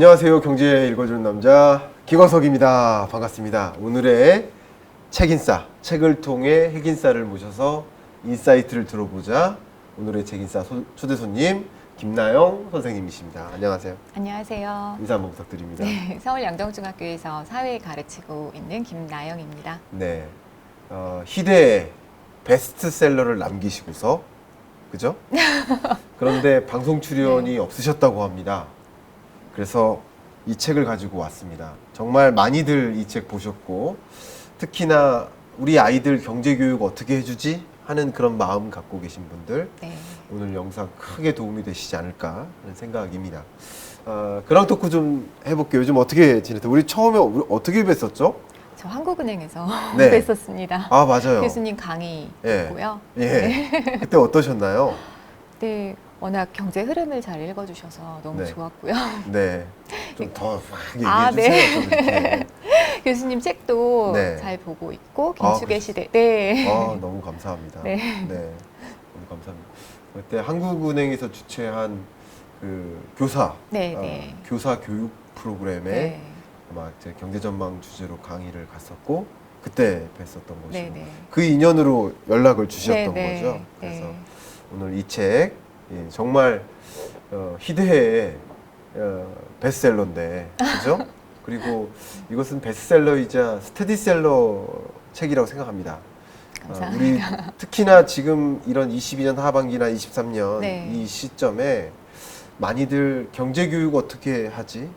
안녕하세요. 경제 읽어주는 남자 김광석입니다. 반갑습니다. 오늘의 책인싸, 책을 통해 핵인싸를 모셔서 인사이트를 들어보자. 오늘의 책인싸 초대 손님 김나영 선생님이십니다. 안녕하세요. 안녕하세요. 인사 한번 부탁드립니다. 네, 서울 양정중학교에서 사회 가르치고 있는 김나영입니다. 네, 희대의 베스트셀러를 남기시고서 그죠? 그런데 방송 출연이 없으셨다고 합니다. 그래서 이 책을 가지고 왔습니다. 정말 많이들 이 책 보셨고 특히나 우리 아이들 경제교육 어떻게 해주지? 하는 그런 마음 갖고 계신 분들 네. 오늘 영상 크게 도움이 되시지 않을까 하는 생각입니다. 그랑 토크 좀 해볼게요. 요즘 어떻게 지냈어요? 우리 처음에 어떻게 뵀었죠? 저 한국은행에서 네. 뵀었습니다. 아 맞아요. 교수님 강의 예. 듣고요. 예. 네. 그때 어떠셨나요? 네, 워낙 경제 흐름을 잘 읽어주셔서 너무 네. 좋았고요. 네. 좀 더 막 얘기해 아, 주세요. 네. 좀 이렇게. 교수님 책도 네. 잘 보고 있고 아, 긴축의 시대. 네. 너무 감사합니다. 네. 너무 감사합니다. 그때 한국은행에서 주최한 그 교사, 네, 네. 교사 교육 프로그램에 네. 아마 제 경제전망 주제로 강의를 갔었고 그때 뵀었던 것이고 네, 네. 그 인연으로 연락을 주셨던 네, 네. 거죠. 그래서 네. 오늘 이 책 정말 희대의 베스트셀러인데 그죠? 그리고 이것은 베스트셀러이자 스테디셀러 책이라고 생각합니다. 우리 감사합니다. 특히나 지금 이런 22년 하반기나 23년 네. 이 시점에 많이들 경제교육 어떻게 하지?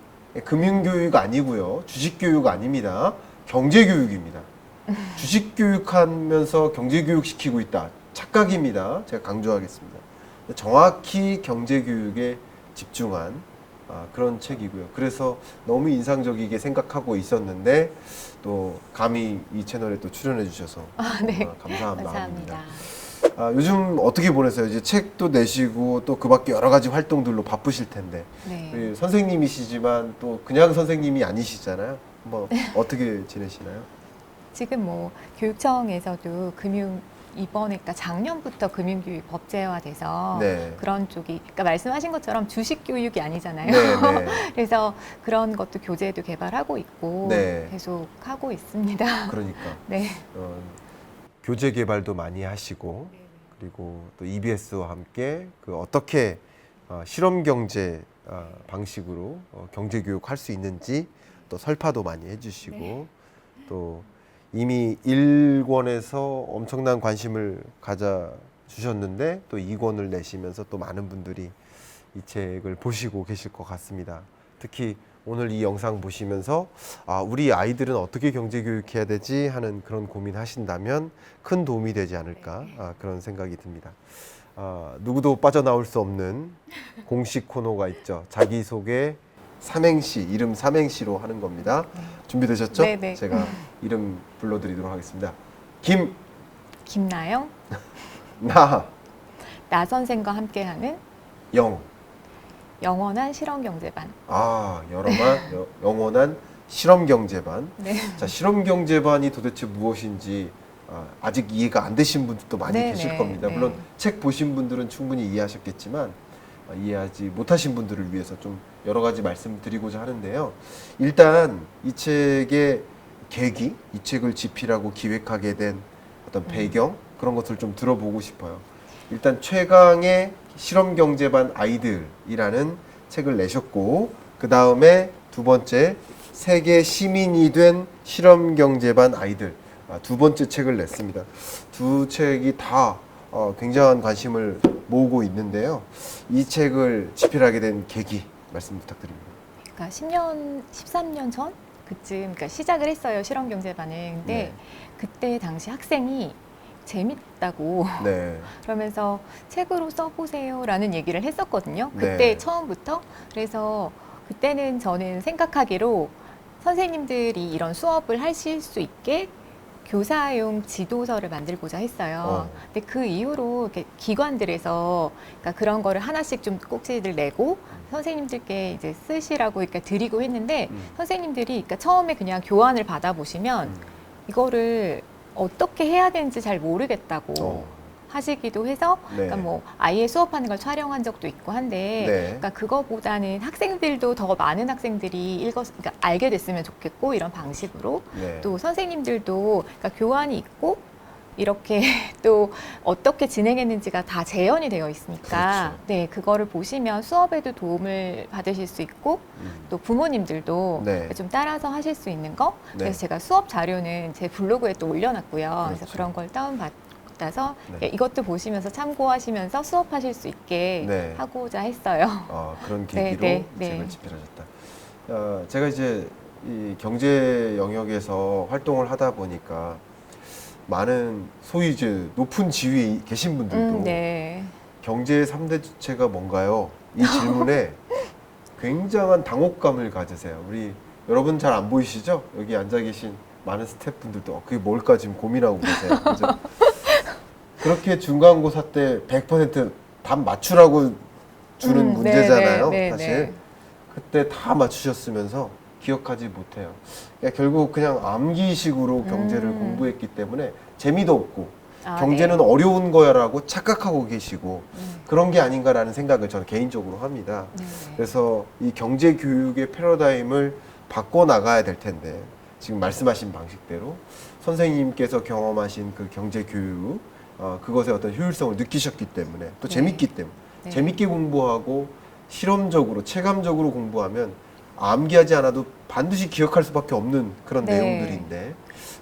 금융교육 아니고요. 주식교육 아닙니다. 경제교육입니다. 주식교육하면서 경제교육 시키고 있다. 착각입니다. 제가 강조하겠습니다. 정확히 경제교육에 집중한 그런 책이고요. 그래서 너무 인상적이게 생각하고 있었는데 또 감히 이 채널에 또 출연해 주셔서 네. 감사한 감사합니다. 마음입니다. 요즘 어떻게 보내세요? 이제 책도 내시고 또 그 밖에 여러 가지 활동들로 바쁘실 텐데 네. 선생님이시지만 또 그냥 선생님이 아니시잖아요. 뭐 어떻게 지내시나요? 지금 뭐 교육청에서도 이번에 그러니까 작년부터 금융교육 법제화돼서 네. 그런 쪽이 그러니까 말씀하신 것처럼 주식 교육이 아니잖아요. 네, 네. 그래서 그런 것도 교재도 개발하고 있고 네. 계속 하고 있습니다. 그러니까 네. 교재 개발도 많이 하시고 그리고 또 EBS와 함께 그 어떻게 실험 경제 방식으로 경제 교육 할 수 있는지 또 설파도 많이 해주시고 네. 또 이미 1권에서 엄청난 관심을 가져 주셨는데 또 2권을 내시면서 또 많은 분들이 이 책을 보시고 계실 것 같습니다. 특히 오늘 이 영상 보시면서 우리 아이들은 어떻게 경제 교육해야 되지 하는 그런 고민하신다면 큰 도움이 되지 않을까 그런 생각이 듭니다. 누구도 빠져나올 수 없는 공식 코너가 있죠. 자기소개 삼행시, 이름 삼행시로 하는 겁니다. 준비되셨죠? 네네. 제가 이름 불러드리도록 하겠습니다. 김나영, 나, 선생과 함께하는 영. 영원한 실험경제반. 영원한 실험경제반. 네. 자, 실험경제반이 도대체 무엇인지 아직 이해가 안 되신 분들도 많이 네, 계실 네, 겁니다. 네. 물론 책 보신 분들은 충분히 이해하셨겠지만 이해하지 못하신 분들을 위해서 좀 여러 가지 말씀드리고자 하는데요. 일단 이 책의 계기, 이 책을 집필하고 기획하게 된 어떤 배경 그런 것들을 좀 들어보고 싶어요. 일단 최강의 실험경제반 아이들이라는 책을 내셨고 그 다음에 두 번째 세계 시민이 된 실험경제반 아이들 두 번째 책을 냈습니다. 두 책이 다 굉장한 관심을 모으고 있는데요. 이 책을 집필하게 된 계기 말씀 부탁드립니다. 그러니까 13년 전 그쯤 그러니까 시작을 했어요. 실험경제반을. 근데 네. 그때 당시 학생이 재밌다고 네. 그러면서 책으로 써보세요라는 얘기를 했었거든요. 그때 네. 처음부터. 그래서 그때는 저는 생각하기로 선생님들이 이런 수업을 하실 수 있게 교사용 지도서를 만들고자 했어요. 근데 그 이후로 이렇게 기관들에서 그러니까 그런 거를 하나씩 좀 꼭지를 내고 선생님들께 이제 쓰시라고 이렇게 드리고 했는데 선생님들이 그러니까 처음에 그냥 교환을 받아보시면 이거를 어떻게 해야 되는지 잘 모르겠다고 하시기도 해서 네. 그러니까 뭐 아이의 수업하는 걸 촬영한 적도 있고 한데 네. 그러니까 그거보다는 학생들도 더 많은 학생들이 그러니까 알게 됐으면 좋겠고 이런 방식으로 네. 또 선생님들도 그러니까 교환이 있고 이렇게 또 어떻게 진행했는지가 다 재현이 되어 있으니까 그렇죠. 네 그거를 보시면 수업에도 도움을 받으실 수 있고 또 부모님들도 네. 좀 따라서 하실 수 있는 거 네. 그래서 제가 수업 자료는 제 블로그에 또 올려놨고요. 그래서 그렇죠. 그런 걸 다운받아서 네. 이것도 보시면서 참고하시면서 수업하실 수 있게 네. 하고자 했어요. 그런 네, 계기로 네, 이 네. 책을 집필하셨다. 제가 이제 이 경제 영역에서 활동을 하다 보니까 많은 소위 이제 높은 지위에 계신 분들도 네. 경제의 3대 주체가 뭔가요? 이 질문에 굉장한 당혹감을 가지세요. 우리 여러분 잘 안 보이시죠? 여기 앉아 계신 많은 스태프분들도 그게 뭘까 지금 고민하고 계세요. 그래서 그렇게 중간고사 때 100% 답 맞추라고 주는 문제잖아요. 네, 네, 사실 네. 그때 다 맞추셨으면서 기억하지 못해요. 그러니까 결국 그냥 암기식으로 경제를 공부했기 때문에 재미도 없고 경제는 네. 어려운 거야라고 착각하고 계시고 그런 게 아닌가라는 생각을 저는 개인적으로 합니다. 네. 그래서 이 경제 교육의 패러다임을 바꿔 나가야 될 텐데 지금 말씀하신 방식대로 선생님께서 경험하신 그 경제 교육 그것의 어떤 효율성을 느끼셨기 때문에 또 네. 재밌기 때문에 네. 재밌게 공부하고 실험적으로 체감적으로 공부하면 암기하지 않아도 반드시 기억할 수밖에 없는 그런 네. 내용들인데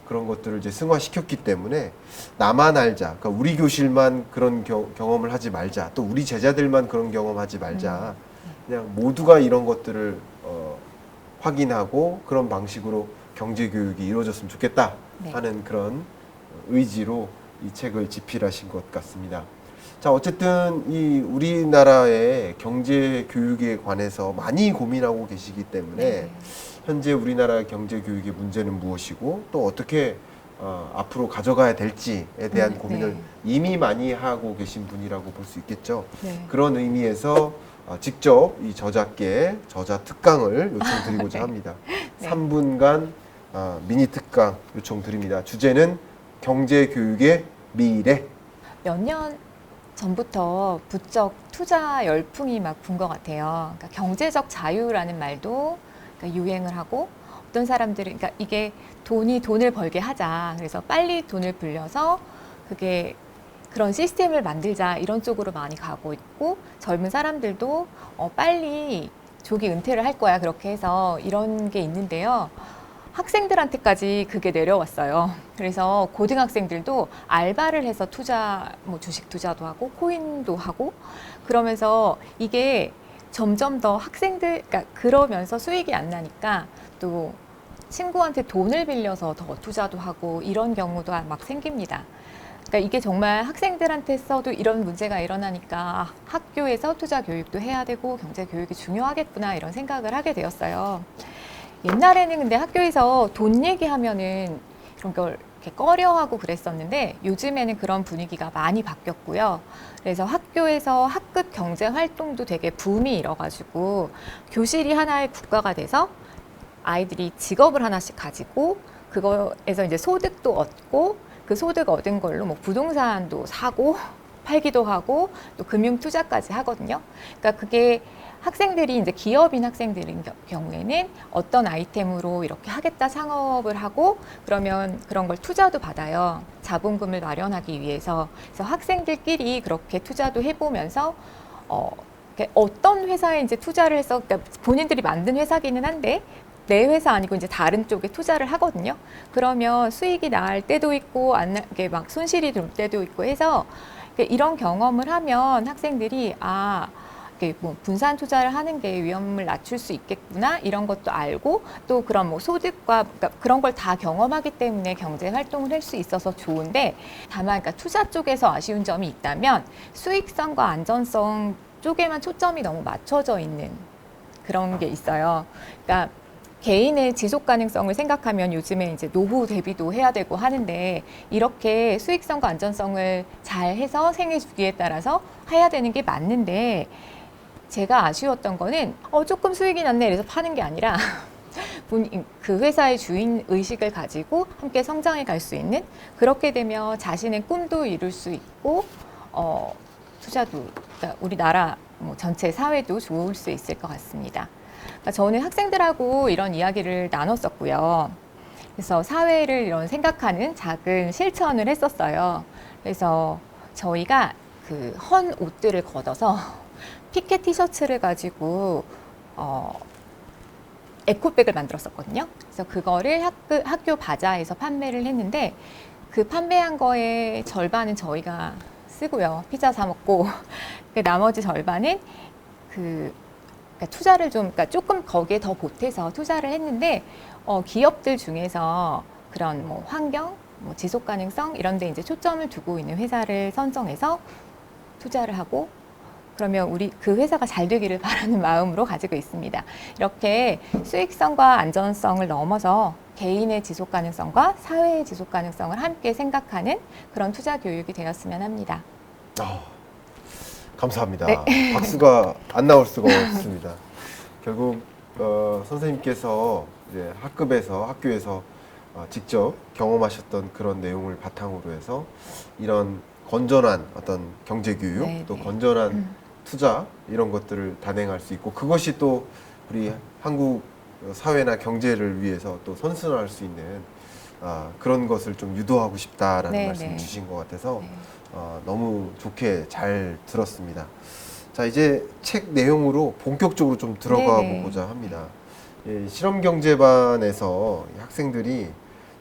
그런 것들을 이제 승화시켰기 때문에 나만 알자. 그러니까 우리 교실만 그런 경험을 하지 말자. 또 우리 제자들만 그런 경험하지 말자. 그냥 모두가 이런 것들을 확인하고 그런 방식으로 경제 교육이 이루어졌으면 좋겠다 네. 하는 그런 의지로 이 책을 집필하신 것 같습니다. 자, 어쨌든 이 우리나라의 경제 교육에 관해서 많이 고민하고 계시기 때문에 네. 현재 우리나라 경제 교육의 문제는 무엇이고 또 어떻게 앞으로 가져가야 될지에 대한 고민을 네. 이미 많이 하고 계신 분이라고 볼 수 있겠죠. 네. 그런 의미에서 직접 이 저자께 저자 특강을 요청드리고자 네. 합니다. 네. 3분간 미니 특강 요청드립니다. 주제는 경제 교육의 미래. 몇 년 전부터 부쩍 투자 열풍이 막 분 것 같아요. 그러니까 경제적 자유라는 말도 그러니까 유행을 하고 어떤 사람들은 그러니까 이게 돈을 벌게 하자. 그래서 빨리 돈을 불려서 그게 그런 시스템을 만들자 이런 쪽으로 많이 가고 있고 젊은 사람들도 빨리 조기 은퇴를 할 거야 그렇게 해서 이런 게 있는데요. 학생들한테까지 그게 내려왔어요. 그래서 고등학생들도 알바를 해서 투자, 뭐 주식 투자도 하고 코인도 하고 그러면서 이게 점점 더 학생들, 그러니까 그러면서 수익이 안 나니까 또 친구한테 돈을 빌려서 더 투자도 하고 이런 경우도 막 생깁니다. 그러니까 이게 정말 학생들한테 써도 이런 문제가 일어나니까 학교에서 투자 교육도 해야 되고 경제 교육이 중요하겠구나 이런 생각을 하게 되었어요. 옛날에는 근데 학교에서 돈 얘기하면은 이런 걸 이렇게 꺼려하고 그랬었는데 요즘에는 그런 분위기가 많이 바뀌었고요. 그래서 학교에서 학급 경제 활동도 되게 붐이 일어가지고 교실이 하나의 국가가 돼서 아이들이 직업을 하나씩 가지고 그거에서 이제 소득도 얻고 그 소득 얻은 걸로 뭐 부동산도 사고 팔기도 하고 또 금융 투자까지 하거든요. 그러니까 그게 학생들이 이제 기업인 학생들인 경우에는 어떤 아이템으로 이렇게 하겠다 창업을 하고 그러면 그런 걸 투자도 받아요. 자본금을 마련하기 위해서. 그래서 학생들끼리 그렇게 투자도 해보면서 어떤 회사에 이제 투자를 해서 그러니까 본인들이 만든 회사기는 한데 내 회사 아니고 이제 다른 쪽에 투자를 하거든요. 그러면 수익이 날 때도 있고 안 나게 막 손실이 들 때도 있고 해서 이런 경험을 하면 학생들이 뭐 분산 투자를 하는 게 위험을 낮출 수 있겠구나 이런 것도 알고 또 그런 뭐 소득과 그러니까 그런 걸 다 경험하기 때문에 경제 활동을 할 수 있어서 좋은데 다만 그러니까 투자 쪽에서 아쉬운 점이 있다면 수익성과 안전성 쪽에만 초점이 너무 맞춰져 있는 그런 게 있어요. 그러니까 개인의 지속 가능성을 생각하면 요즘에 이제 노후 대비도 해야 되고 하는데 이렇게 수익성과 안전성을 잘 해서 생애 주기에 따라서 해야 되는 게 맞는데 제가 아쉬웠던 거는 조금 수익이 났네 그래서 파는 게 아니라 그 회사의 주인 의식을 가지고 함께 성장해 갈 수 있는 그렇게 되면 자신의 꿈도 이룰 수 있고 투자도 그러니까 우리나라 뭐 전체 사회도 좋을 수 있을 것 같습니다. 그러니까 저는 학생들하고 이런 이야기를 나눴었고요. 그래서 사회를 이런 생각하는 작은 실천을 했었어요. 그래서 저희가 그 헌 옷들을 걷어서 피켓 티셔츠를 가지고 에코백을 만들었었거든요. 그래서 그거를 학교 바자에서 판매를 했는데 그 판매한 거의 절반은 저희가 쓰고요. 피자 사 먹고 그 나머지 절반은 그러니까 투자를 좀 그러니까 조금 거기에 더 보태서 투자를 했는데 기업들 중에서 그런 뭐 환경, 뭐 지속 가능성 이런 데 이제 초점을 두고 있는 회사를 선정해서 투자를 하고 그러면 우리 그 회사가 잘 되기를 바라는 마음으로 가지고 있습니다. 이렇게 수익성과 안전성을 넘어서 개인의 지속 가능성과 사회의 지속 가능성을 함께 생각하는 그런 투자 교육이 되었으면 합니다. 감사합니다. 네. 박수가 안 나올 수가 없습니다. 결국 선생님께서 이제 학교에서 직접 경험하셨던 그런 내용을 바탕으로 해서 이런 건전한 어떤 경제 교육, 네, 또 네. 건전한 투자 이런 것들을 단행할 수 있고 그것이 또 우리 한국 사회나 경제를 위해서 또 선순환할 수 있는 그런 것을 좀 유도하고 싶다라는 네, 말씀 네. 주신 것 같아서 네. 너무 좋게 잘 들었습니다. 자, 이제 책 내용으로 본격적으로 좀 들어가 네, 네. 보고자 합니다. 예, 실험경제반에서 학생들이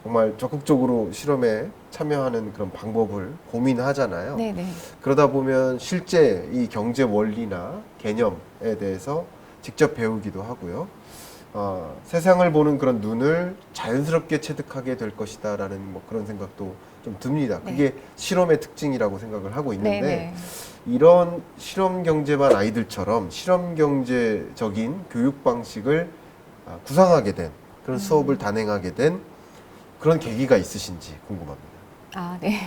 정말 적극적으로 실험에 참여하는 그런 방법을 고민하잖아요. 네네. 그러다 보면 실제 이 경제 원리나 개념에 대해서 직접 배우기도 하고요. 세상을 보는 그런 눈을 자연스럽게 체득하게 될 것이다라는 뭐 그런 생각도 좀 듭니다. 그게 실험의 특징이라고 생각을 하고 있는데 네네. 이런 실험 경제반 아이들처럼 실험 경제적인 교육 방식을 구상하게 된 그런 수업을 단행하게 된 그런 계기가 있으신지 궁금합니다. 네.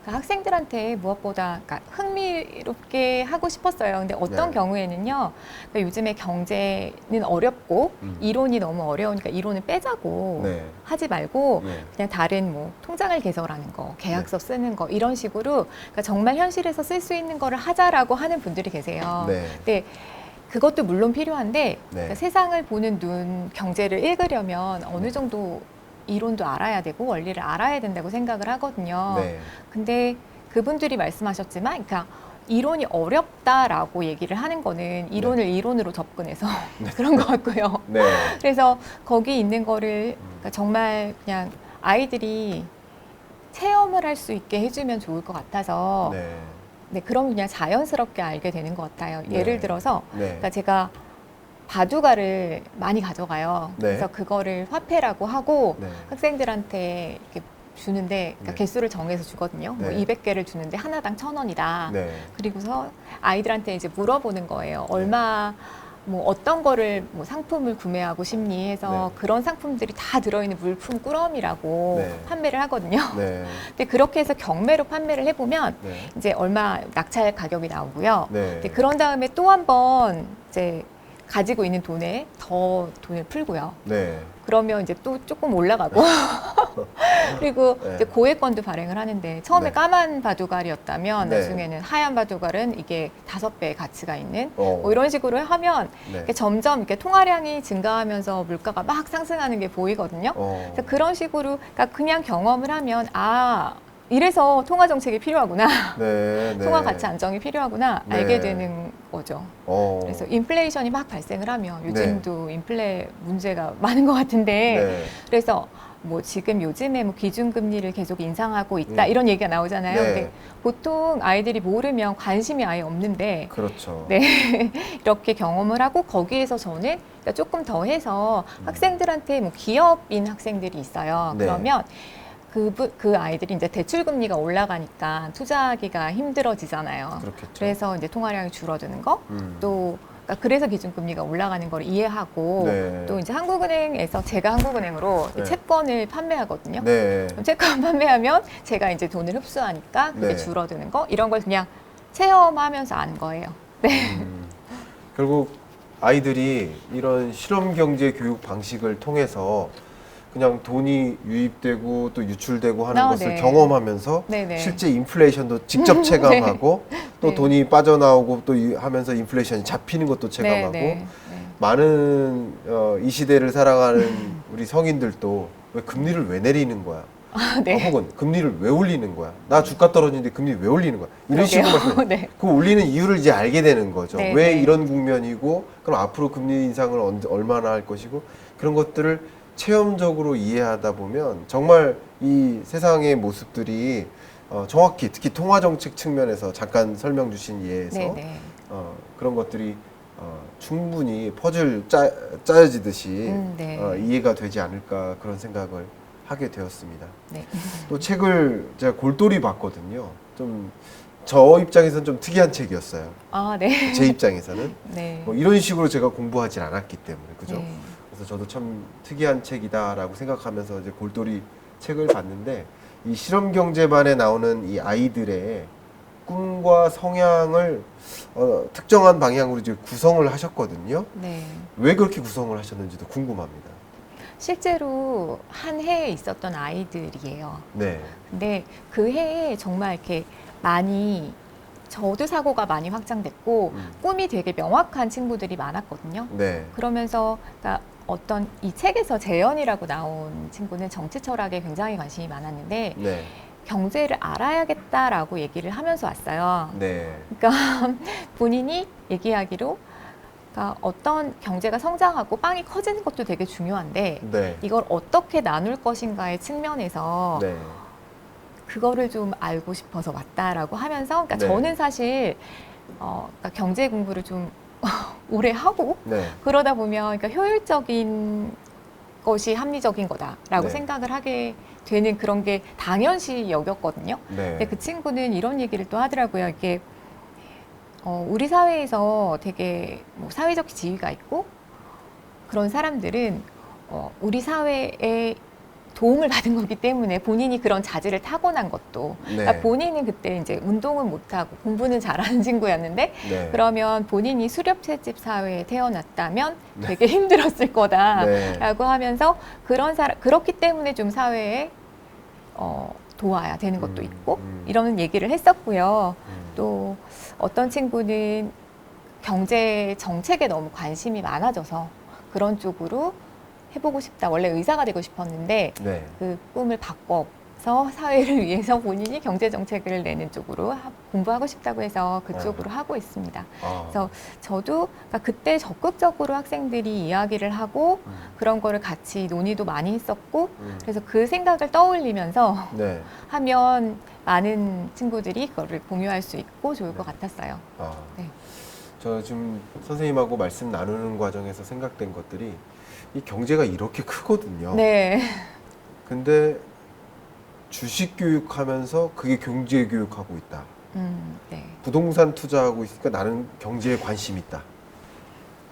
그러니까 학생들한테 무엇보다 그러니까 흥미롭게 하고 싶었어요. 근데 어떤 네. 경우에는요, 그러니까 요즘에 경제는 어렵고 이론이 너무 어려우니까 이론을 빼자고 네. 하지 말고 예. 그냥 다른 뭐 통장을 개설하는 거, 계약서 쓰는 거 이런 식으로 그러니까 정말 현실에서 쓸 수 있는 거를 하자라고 하는 분들이 계세요. 네. 근데 그것도 물론 필요한데 네. 그러니까 세상을 보는 눈, 경제를 읽으려면 어느 정도 이론도 알아야 되고 원리를 알아야 된다고 생각을 하거든요. 네. 근데 그분들이 말씀하셨지만, 그러니까 이론이 어렵다라고 얘기를 하는 거는 이론을 이론으로 접근해서 그런 것 같고요. 네. 그래서 거기 있는 거를 그러니까 정말 그냥 아이들이 체험을 할 수 있게 해주면 좋을 것 같아서 네. 네, 그럼 그냥 자연스럽게 알게 되는 것 같아요. 네. 예를 들어서 네. 그러니까 제가 바둑알을 많이 가져가요. 네. 그래서 그거를 화폐라고 하고 네. 학생들한테 이렇게 주는데 그러니까 네. 개수를 정해서 주거든요. 뭐 네. 200개를 주는데 하나당 1,000원이다. 네. 그리고서 아이들한테 이제 물어보는 거예요. 얼마 뭐 어떤 거를 뭐 상품을 구매하고 싶니 해서 네. 그런 상품들이 다 들어있는 물품 꾸러미라고 네. 판매를 하거든요. 네. 근데 그렇게 해서 경매로 판매를 해보면 네. 이제 얼마 낙찰 가격이 나오고요. 네. 근데 그런 다음에 또 한 번 이제 가지고 있는 돈에 더 돈을 풀고요. 네. 그러면 이제 또 조금 올라가고 그리고 네. 이제 고액권도 발행을 하는데 처음에 네. 까만 바둑알이었다면 네. 나중에는 하얀 바둑알은 이게 5배의 가치가 있는 어. 뭐 이런 식으로 하면 네. 이렇게 점점 이렇게 통화량이 증가하면서 물가가 막 상승하는 게 보이거든요. 그래서 그런 식으로 그러니까 그냥 경험을 하면 이래서 통화 정책이 필요하구나. 네. 네. 통화 가치 안정이 필요하구나 네. 알게 되는 거죠. 그래서 인플레이션이 막 발생을 하면 요즘도 인플레 문제가 많은 것 같은데 네. 그래서 뭐 지금 요즘에 뭐 기준금리를 계속 인상하고 있다 이런 얘기가 나오잖아요. 네. 근데 보통 아이들이 모르면 관심이 아예 없는데 그렇죠. 네. 이렇게 경험을 하고 거기에서 저는 그러니까 조금 더 해서 학생들한테 뭐 기업인 학생들이 있어요. 네. 그러면 그 아이들이 이제 대출 금리가 올라가니까 투자하기가 힘들어지잖아요. 그렇겠죠. 그래서 이제 통화량이 줄어드는 거, 음. 또 그러니까 그래서 기준금리가 올라가는 걸 이해하고 네. 또 이제 한국은행에서 제가 한국은행으로 네. 채권을 판매하거든요. 네. 그럼 채권 판매하면 제가 이제 돈을 흡수하니까 그게 네. 줄어드는 거 이런 걸 그냥 체험하면서 아는 거예요. 결국 아이들이 이런 실험 경제 교육 방식을 통해서 그냥 돈이 유입되고 또 유출되고 하는 것을 네. 경험하면서 네네. 실제 인플레이션도 직접 체감하고 또 네. 돈이 빠져나오고 또 하면서 인플레이션이 잡히는 것도 체감하고 네. 많은 이 시대를 살아가는 우리 성인들도 왜 금리를 왜 내리는 거야? 네. 혹은 금리를 왜 올리는 거야? 나 주가 떨어지는데 금리 왜 올리는 거야? 이런 식으로 말씀해요. 네. 그 올리는 이유를 이제 알게 되는 거죠. 네, 왜 네. 이런 국면이고, 그럼 앞으로 금리 인상을 얼마나 할 것이고, 그런 것들을 체험적으로 이해하다 보면 정말 이 세상의 모습들이 정확히 특히 통화정책 측면에서 잠깐 설명 주신 예에서 네네. 그런 것들이 충분히 퍼즐 짜여지듯이 네. 이해가 되지 않을까 그런 생각을 하게 되었습니다. 네. 또 책을 제가 골똘히 봤거든요. 좀 저 입장에서는 좀 특이한 책이었어요. 아, 네. 제 입장에서는 네. 뭐 이런 식으로 제가 공부하진 않았기 때문에 그죠? 네. 그래서 저도 참 특이한 책이다라고 생각하면서 이제 골똘히 책을 봤는데 이 실험 경제반에 나오는 이 아이들의 꿈과 성향을 특정한 방향으로 이제 구성을 하셨거든요. 네. 왜 그렇게 구성을 하셨는지도 궁금합니다. 실제로 한 해에 있었던 아이들이에요. 네, 근데 그 해에 정말 이렇게 많이 저도 사고가 많이 확장됐고 꿈이 되게 명확한 친구들이 많았거든요. 네, 그러면서 그러니까 어떤 이 책에서 재현이라고 나온 친구는 정치 철학에 굉장히 관심이 많았는데 네, 경제를 알아야겠다라고 얘기를 하면서 왔어요. 네, 그러니까 본인이 얘기하기로 그러니까 어떤 경제가 성장하고 빵이 커지는 것도 되게 중요한데 네, 이걸 어떻게 나눌 것인가의 측면에서 네, 그거를 좀 알고 싶어서 왔다라고 하면서 그러니까 네. 저는 사실 그러니까 경제 공부를 좀 오래 하고 네, 그러다 보면 그러니까 효율적인 것이 합리적인 거다라고 네. 생각을 하게 되는 그런 게 당연시 여겼거든요. 네, 근데 그 친구는 이런 얘기를 또 하더라고요. 이게 우리 사회에서 되게 뭐 사회적 지위가 있고 그런 사람들은 우리 사회에 도움을 받은 거기 때문에 본인이 그런 자질을 타고난 것도 네, 그러니까 본인은 그때 이제 운동은 못하고 공부는 잘하는 친구였는데 네, 그러면 본인이 수렵채집 사회에 태어났다면 되게 힘들었을 거다라고 네, 하면서 그런 사람 그렇기 때문에 좀 사회에 도와야 되는 것도 있고 이런 얘기를 했었고요. 또 어떤 친구는 경제 정책에 너무 관심이 많아져서 그런 쪽으로 해보고 싶다. 원래 의사가 되고 싶었는데 네, 그 꿈을 바꿔서 사회를 위해서 본인이 경제 정책을 내는 쪽으로 공부하고 싶다고 해서 그쪽으로 하고 있습니다. 그래서 저도 그러니까 그때 적극적으로 학생들이 이야기를 하고 그런 거를 같이 논의도 많이 했었고 그래서 그 생각을 떠올리면서 네. 하면 많은 친구들이 그거를 공유할 수 있고 좋을 것 같았어요. 네. 저 지금 선생님하고 말씀 나누는 과정에서 생각된 것들이 이 경제가 이렇게 크거든요. 네. 근데 주식 교육하면서 그게 경제 교육하고 있다. 네. 부동산 투자하고 있으니까 나는 경제에 관심 있다.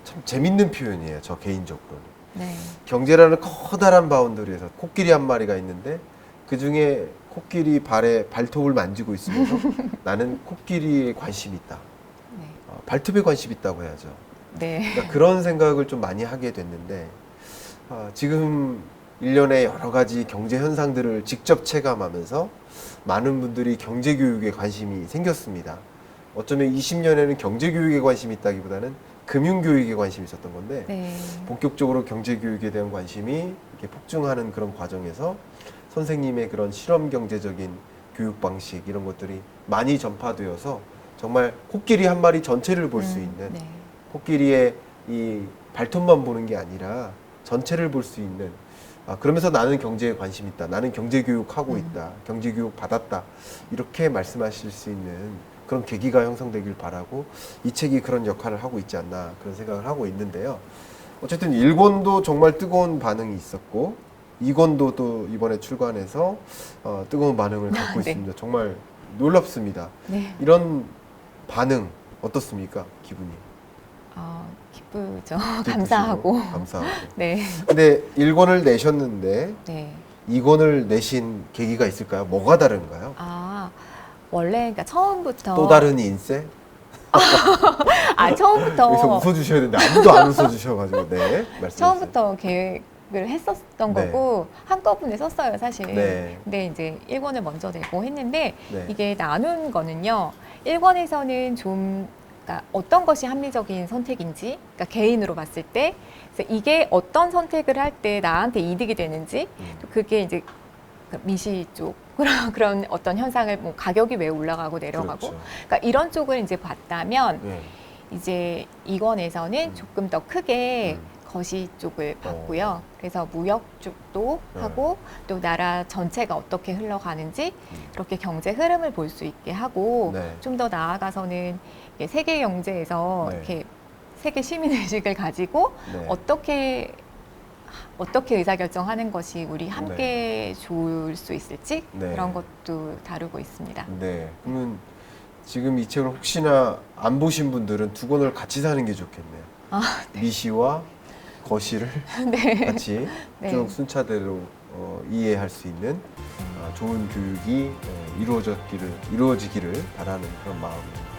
참 재밌는 표현이에요. 저 개인적으로는. 네. 경제라는 커다란 바운더리에서 코끼리 한 마리가 있는데 그 중에 코끼리 발에 발톱을 만지고 있으면서 나는 코끼리에 관심이 있다. 네. 발톱에 관심 있다고 해야죠. 네. 그러니까 그런 생각을 좀 많이 하게 됐는데 지금 일련의 여러 가지 경제 현상들을 직접 체감하면서 많은 분들이 경제 교육에 관심이 생겼습니다. 어쩌면 20년에는 경제 교육에 관심이 있다기보다는 금융 교육에 관심이 있었던 건데 네. 본격적으로 경제 교육에 대한 관심이 이렇게 폭증하는 그런 과정에서 선생님의 그런 실험 경제적인 교육 방식 이런 것들이 많이 전파되어서 정말 코끼리 한 마리 전체를 볼 수 있는 네. 코끼리의 이 발톱만 보는 게 아니라 전체를 볼 수 있는 그러면서 나는 경제에 관심 있다. 나는 경제 교육하고 있다. 경제 교육 받았다. 이렇게 말씀하실 수 있는 그런 계기가 형성되길 바라고 이 책이 그런 역할을 하고 있지 않나 그런 생각을 하고 있는데요. 어쨌든 1권도 정말 뜨거운 반응이 있었고 2권도 또 이번에 출간해서 뜨거운 반응을 갖고 네. 있습니다. 정말 놀랍습니다. 네. 이런 반응 어떻습니까? 기분이? 기쁘죠. 감사하고. 감사하고. 네. 근데 1권을 내셨는데 네. 2권을 내신 계기가 있을까요? 뭐가 다른가요? 원래 그러니까 처음부터 또 다른 인생? 처음부터 여기서 웃어주셔야 되는데 아무도 안 웃어주셔가지고 네 말씀해주세요. 처음부터 했었던 네. 거고 한꺼번에 썼어요, 사실. 네. 근데 이제 1권을 먼저 내고 했는데 네. 이게 나눈 거는요. 1권에서는 좀 그러니까 어떤 것이 합리적인 선택인지, 그러니까 개인으로 봤을 때, 그래서 이게 어떤 선택을 할 때 나한테 이득이 되는지, 또 그게 이제 그 미시 쪽 그런 어떤 현상을 뭐 가격이 왜 올라가고 내려가고, 그렇죠. 그러니까 이런 쪽을 이제 봤다면 네. 이제 2권에서는 조금 더 크게 거시 쪽을 봤고요. 그래서 무역 쪽도 네. 하고 또 나라 전체가 어떻게 흘러가는지 그렇게 경제 흐름을 볼 수 있게 하고 네. 좀 더 나아가서는 이게 세계 경제에서 네. 이렇게 세계 시민 의식을 가지고 네. 어떻게 의사결정하는 것이 우리 함께 좋을 수 있을지 네. 그런 것도 다루고 있습니다. 네. 그러면 지금 이 책을 혹시나 안 보신 분들은 두 권을 같이 사는 게 좋겠네요. 아, 미시와 거시를 네. 같이 네. 쭉 순차대로 이해할 수 있는 좋은 교육이 이루어지기를 바라는 그런 마음입니다.